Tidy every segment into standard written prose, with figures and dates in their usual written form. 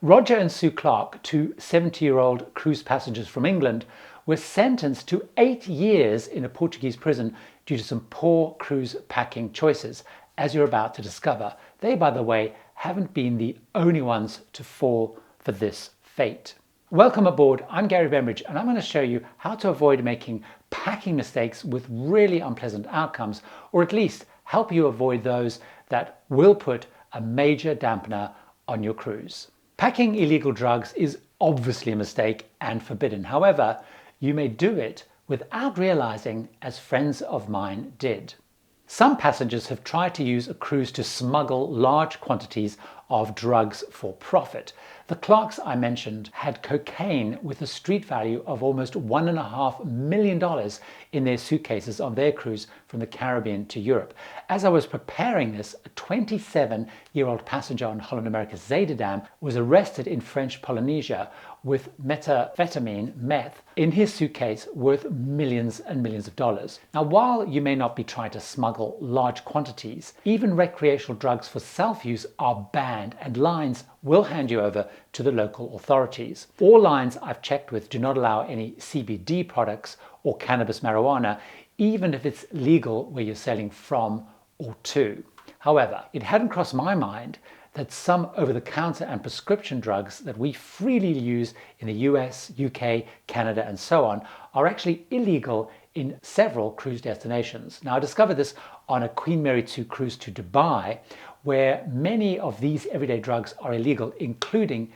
Roger and Sue Clark, two 70-year-old cruise passengers from England, were sentenced to 8 years in a Portuguese prison due to some poor cruise packing choices, as you're about to discover. They, by the way, haven't been the only ones to fall for this fate. Welcome aboard, I'm Gary Bembridge, and I'm going to show you how to avoid making packing mistakes with really unpleasant outcomes, or at least help you avoid those that will put a major dampener on your cruise. Packing illegal drugs is obviously a mistake and forbidden. However, you may do it without realizing, as friends of mine did. Some passengers have tried to use a cruise to smuggle large quantities of drugs for profit. The Clarks I mentioned had cocaine with a street value of almost $1.5 million in their suitcases on their cruise from the Caribbean to Europe. As I was preparing this, a 27-year-old passenger on Holland America's Zaandam was arrested in French Polynesia with methamphetamine, meth, in his suitcase worth millions and millions of dollars. Now, while you may not be trying to smuggle large quantities, even recreational drugs for self-use are banned, and lines will hand you over to the local authorities. All lines I've checked with do not allow any CBD products or cannabis marijuana, even if it's legal where you're sailing from or to. However, it hadn't crossed my mind that some over-the-counter and prescription drugs that we freely use in the US, UK, Canada, and so on are actually illegal in several cruise destinations. Now, I discovered this on a Queen Mary 2 cruise to Dubai, where many of these everyday drugs are illegal, including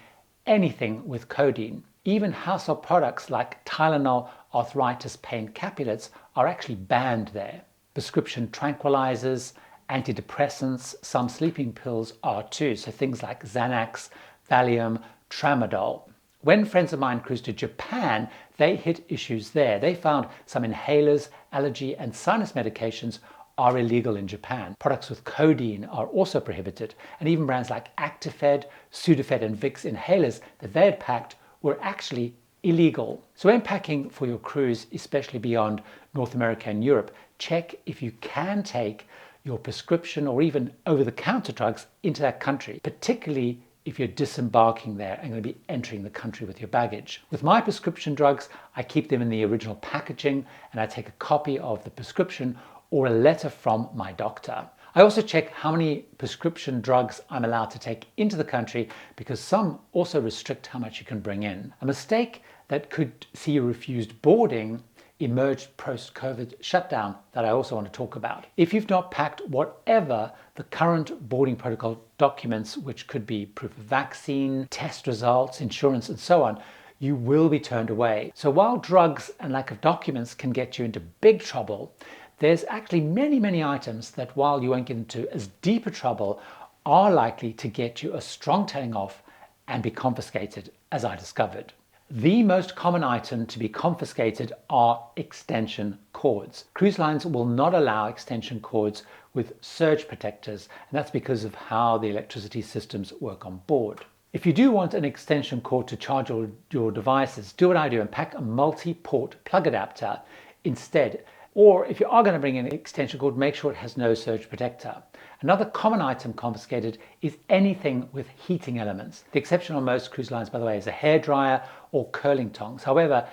anything with codeine. Even household products like Tylenol, arthritis pain capulets are actually banned there. Prescription tranquilizers, antidepressants, some sleeping pills are too, so things like Xanax, Valium, Tramadol. When friends of mine cruised to Japan, they hit issues there. They found some inhalers, allergy and sinus medications are illegal in Japan. Products with codeine are also prohibited, and even brands like Actifed, Sudafed and Vicks inhalers that they had packed were actually illegal. So when packing for your cruise, especially beyond North America and Europe, check if you can take your prescription or even over-the-counter drugs into that country, particularly if you're disembarking there and going to be entering the country with your baggage. With my prescription drugs, I keep them in the original packaging, and I take a copy of the prescription or a letter from my doctor. I also check how many prescription drugs I'm allowed to take into the country, because some also restrict how much you can bring in. A mistake that could see you refused boarding emerged post-COVID shutdown that I also want to talk about. If you've not packed whatever the current boarding protocol documents, which could be proof of vaccine, test results, insurance, and so on, you will be turned away. So while drugs and lack of documents can get you into big trouble, there's actually many items that, while you won't get into as deep a trouble, are likely to get you a strong telling off and be confiscated, as I discovered. The most common item to be confiscated are extension cords. Cruise lines will not allow extension cords with surge protectors, and that's because of how the electricity systems work on board. If you do want an extension cord to charge your devices, do what I do and pack a multi-port plug adapter instead. Or if you are going to bring in an extension cord, make sure it has no surge protector. Another common item confiscated is anything with heating elements. The exception on most cruise lines, by the way, is a hairdryer or curling tongs. However,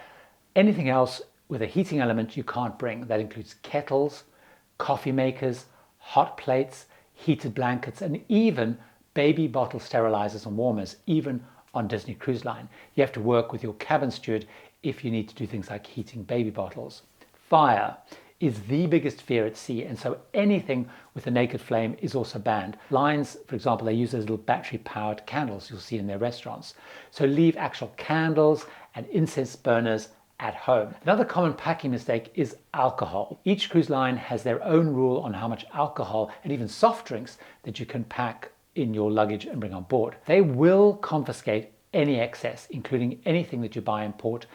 anything else with a heating element you can't bring. That includes kettles, coffee makers, hot plates, heated blankets, and even baby bottle sterilizers and warmers, even on Disney Cruise Line. You have to work with your cabin steward if you need to do things like heating baby bottles. Fire is the biggest fear at sea, and so anything with a naked flame is also banned. Lines, for example, they use those little battery-powered candles you'll see in their restaurants. So leave actual candles and incense burners at home. Another common packing mistake is alcohol. Each cruise line has their own rule on how much alcohol and even soft drinks that you can pack in your luggage and bring on board. They will confiscate any excess, including anything that you buy in port.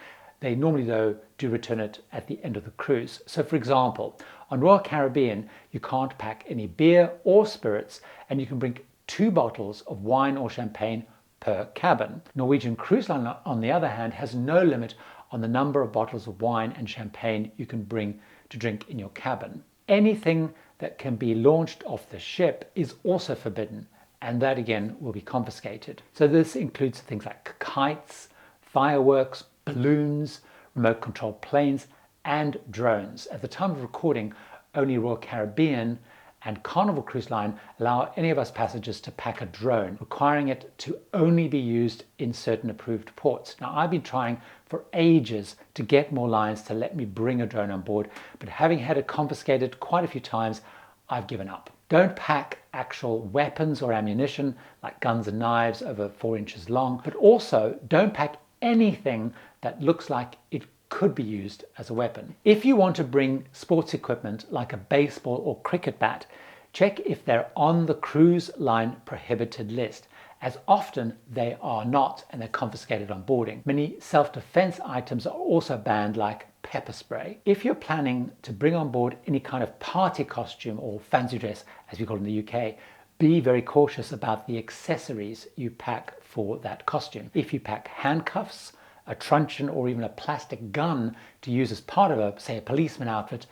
They normally, though, do return it at the end of the cruise. So, for example, on Royal Caribbean, you can't pack any beer or spirits, and you can bring 2 bottles of wine or champagne per cabin. Norwegian Cruise Line, on the other hand, has no limit on the number of bottles of wine and champagne you can bring to drink in your cabin. Anything that can be launched off the ship is also forbidden, and that again will be confiscated. So this includes things like kites, fireworks, balloons, remote controlled planes, and drones. At the time of recording, only Royal Caribbean and Carnival Cruise Line allow any of us passengers to pack a drone, requiring it to only be used in certain approved ports. Now, I've been trying for ages to get more lines to let me bring a drone on board, but having had it confiscated quite a few times, I've given up. Don't pack actual weapons or ammunition like guns and knives over 4 inches long, but also don't pack anything that looks like it could be used as a weapon. If you want to bring sports equipment like a baseball or cricket bat, check if they're on the cruise line prohibited list, as often they are not and they're confiscated on boarding. Many self-defense items are also banned, like pepper spray. If you're planning to bring on board any kind of party costume or fancy dress, as we call it in the UK, be very cautious about the accessories you pack for that costume. If you pack handcuffs, a truncheon, or even a plastic gun to use as part of say a policeman outfit,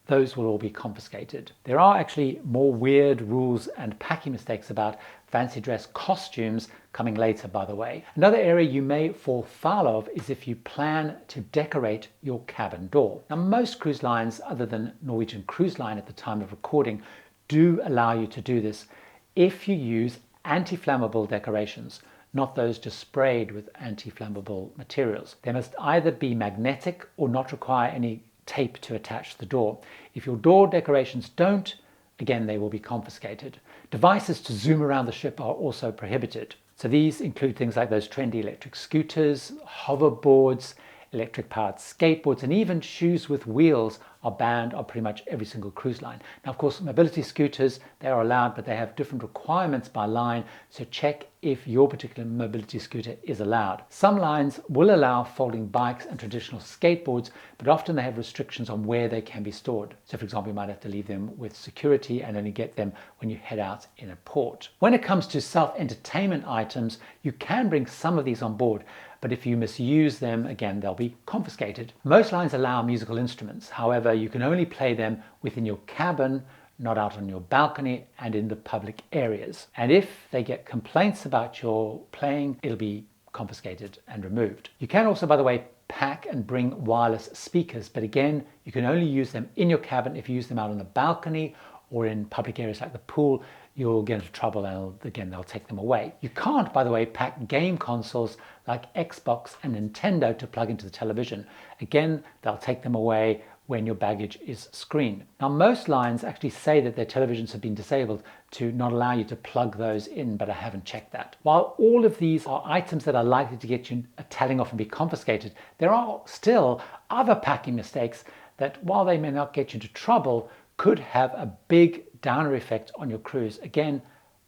those will all be confiscated. There are actually more weird rules and packing mistakes about fancy dress costumes coming later, by the way. Another area you may fall foul of is if you plan to decorate your cabin door. Now, most cruise lines, other than Norwegian Cruise Line at the time of recording, do allow you to do this if you use anti-flammable decorations, not those just sprayed with anti-flammable materials. They must either be magnetic or not require any tape to attach the door. If your door decorations don't, again, they will be confiscated. Devices to zoom around the ship are also prohibited. So these include things like those trendy electric scooters, hoverboards, electric powered skateboards, and even shoes with wheels are banned on pretty much every single cruise line. Now, of course, mobility scooters, they are allowed, but they have different requirements by line, so check if your particular mobility scooter is allowed. Some lines will allow folding bikes and traditional skateboards, but often they have restrictions on where they can be stored. So, for example, you might have to leave them with security and only get them when you head out in a port. When it comes to self-entertainment items, you can bring some of these on board, but if you misuse them, again, they'll be confiscated. Most lines allow musical instruments. However, you can only play them within your cabin, not out on your balcony and in the public areas. And if they get complaints about your playing, it'll be confiscated and removed. You can also, by the way, pack and bring wireless speakers, but again, you can only use them in your cabin. If you use them out on the balcony or in public areas like the pool, you'll get into trouble and again, they'll take them away. You can't, by the way, pack game consoles like Xbox and Nintendo to plug into the television. Again, they'll take them away when your baggage is screened. Now, most lines actually say that their televisions have been disabled to not allow you to plug those in, but I haven't checked that. While all of these are items that are likely to get you telling off and be confiscated, there are still other packing mistakes that, while they may not get you into trouble, could have a big downer effect on your cruise, again,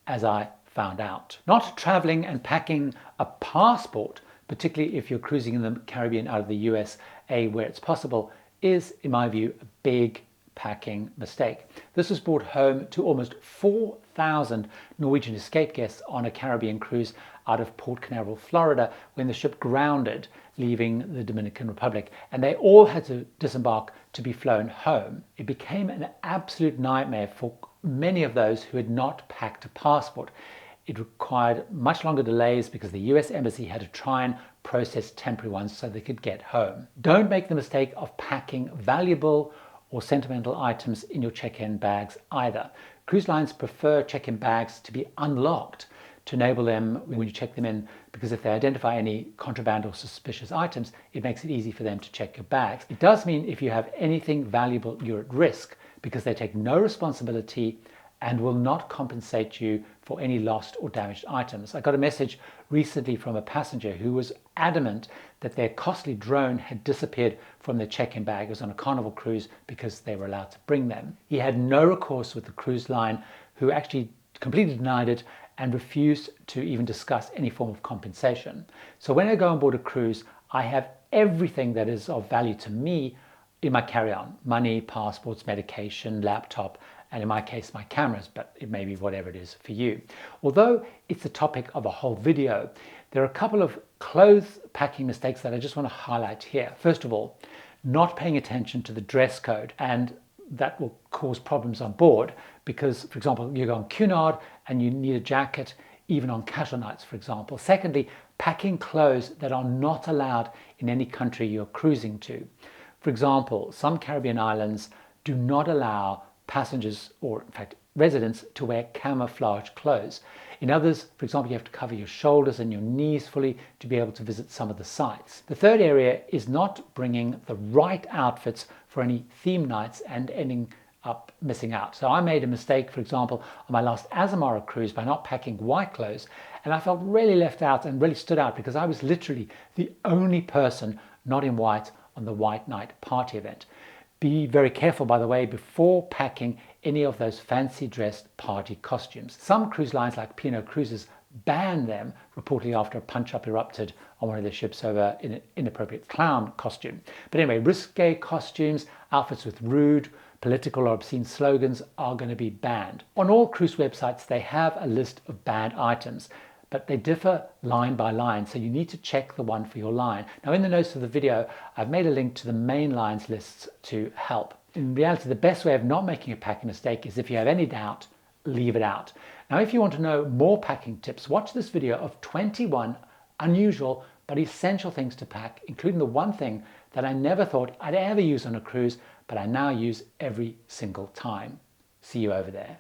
as I found out. Not traveling and packing a passport, particularly if you're cruising in the Caribbean out of the USA where it's possible, is, in my view, a big packing mistake. This was brought home to almost 4,000 Norwegian escape guests on a Caribbean cruise out of Port Canaveral, Florida, when the ship grounded, leaving the Dominican Republic, and they all had to disembark to be flown home. It became an absolute nightmare for many of those who had not packed a passport. It required much longer delays because the US Embassy had to try and process temporary ones so they could get home. Don't make the mistake of packing valuable or sentimental items in your check-in bags either. Cruise lines prefer check-in bags to be unlocked to enable them when you check them in, because if they identify any contraband or suspicious items, it makes it easy for them to check your bags. It does mean if you have anything valuable, you're at risk, because they take no responsibility and will not compensate you for any lost or damaged items. I got a message recently from a passenger who was adamant that their costly drone had disappeared from their check-in bag. It was on a Carnival cruise because they were allowed to bring them. He had no recourse with the cruise line, who actually completely denied it and refused to even discuss any form of compensation. So when I go on board a cruise, I have everything that is of value to me in my carry-on: money, passports, medication, laptop, and in my case, my cameras, but it may be whatever it is for you. Although it's the topic of a whole video, there are a couple of clothes packing mistakes that I just want to highlight here. First of all, not paying attention to the dress code, and that will cause problems on board, because, for example, you go on Cunard and you need a jacket even on casual nights, for example. Secondly, packing clothes that are not allowed in any country you're cruising to. For example, some Caribbean islands do not allow passengers, or in fact residents, to wear camouflage clothes. In others, for example, you have to cover your shoulders and your knees fully to be able to visit some of the sites. The third area is not bringing the right outfits for any theme nights and ending up missing out. So I made a mistake, for example, on my last Azamara cruise by not packing white clothes, and I felt really left out and really stood out because I was literally the only person not in white on the White Night party event. Be very careful, by the way, before packing any of those fancy dressed party costumes. Some cruise lines like P&O Cruises ban them, reportedly after a punch-up erupted on one of their ships over an inappropriate clown costume. But anyway, risque costumes, outfits with rude, political or obscene slogans are going to be banned. On all cruise websites, they have a list of banned items, but they differ line by line, so you need to check the one for your line. Now, in the notes of the video, I've made a link to the main lines lists to help. In reality, the best way of not making a packing mistake is, if you have any doubt, leave it out. Now, if you want to know more packing tips, watch this video of 21 unusual but essential things to pack, including the one thing that I never thought I'd ever use on a cruise, but I now use every single time. See you over there.